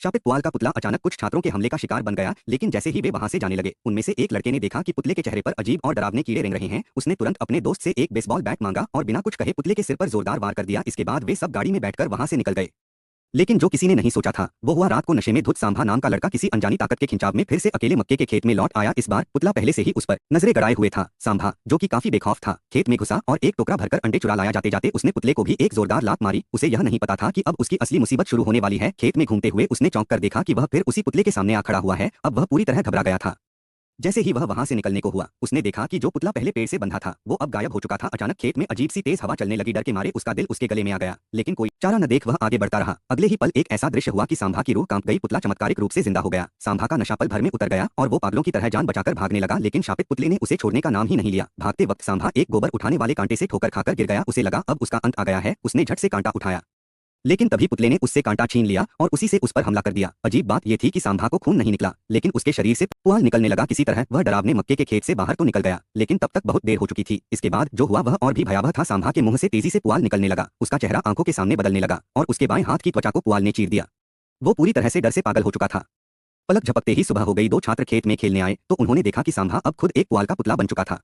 शापित पुआल का पुतला अचानक कुछ छात्रों के हमले का शिकार बन गया, लेकिन जैसे ही वे वहां से जाने लगे, उनमें से एक लड़के ने देखा कि पुतले के चेहरे पर अजीब और डरावने कीड़े रेंग रहे हैं। उसने तुरंत अपने दोस्त से एक बेसबॉल बैट मांगा और बिना कुछ कहे पुतले के सिर पर जोरदार वार कर दिया। इसके बाद वे सब गाड़ी में बैठकर वहां से निकल गए। लेकिन जो किसी ने नहीं सोचा था वो हुआ रात को नशे में धुत सांभा नाम का लड़का किसी अनजानी ताकत के खिंचाव में फिर से अकेले मक्के के खेत में लौट आया। इस बार पुतला पहले से ही उस पर नजरें गड़ाए हुए था। सांभा, जो कि काफी बेखौफ था, खेत में घुसा और एक टोकरा भरकर अंडे चुरा लाया। जाते जाते उसने पुतले को भी एक जोरदार लात मारी। उसे यह नहीं पता था कि अब उसकी असली मुसीबत शुरू होने वाली है। खेत में घूमते हुए उसने चौंक कर देखा कि वह फिर उसी पुतले के सामने आ खड़ा हुआ है। अब वह पूरी तरह घबरा गया था। जैसे ही वह वहां से निकलने को हुआ, उसने देखा कि जो पुतला पहले पेड़ से बंधा था वो अब गायब हो चुका था। अचानक खेत में अजीब सी तेज हवा चलने लगी। डर के मारे उसका दिल उसके गले में आ गया, लेकिन कोई चारा न देख वह आगे बढ़ता रहा। अगले ही पल एक ऐसा दृश्य हुआ कि सांभा की रूह कांप गई। पुतला चमत्कारिक रूप से जिंदा हो गया। सांभा का नशा पल भर में उतर गया और वो पागलों की तरह जान बचाकर भागने लगा, लेकिन शापित पुतले ने उसे छोड़ने का नाम ही नहीं लिया। भागते वक्त सांभा एक गोबर उठाने वाले कांटे से ठोकर खाकर गिर गया। उसे लगा अब उसका अंत आ गया है। उसने झट से कांटा उठाया, लेकिन तभी पुतले ने उससे कांटा छीन लिया और उसी से उस पर हमला कर दिया। अजीब बात यह थी कि सांभा को खून नहीं निकला, लेकिन उसके शरीर से पुआल निकलने लगा। किसी तरह वह डरावने मक्के के खेत से बाहर तो निकल गया, लेकिन तब तक बहुत देर हो चुकी थी। इसके बाद जो हुआ वह और भी भयावह था। सांभा के मुंह से तेजी से पुआल निकलने लगा। उसका चेहरा आंखों के सामने बदलने लगा और उसके बाएं हाथ की त्वचा को पुआल ने चीर दिया। वो पूरी तरह से डर से पागल हो चुका था। पलक झपकते ही सुबह हो गई। दो छात्र खेत में खेलने आए तो उन्होंने देखा कि सांभा अब खुद एक पुआल का पुतला बन चुका था।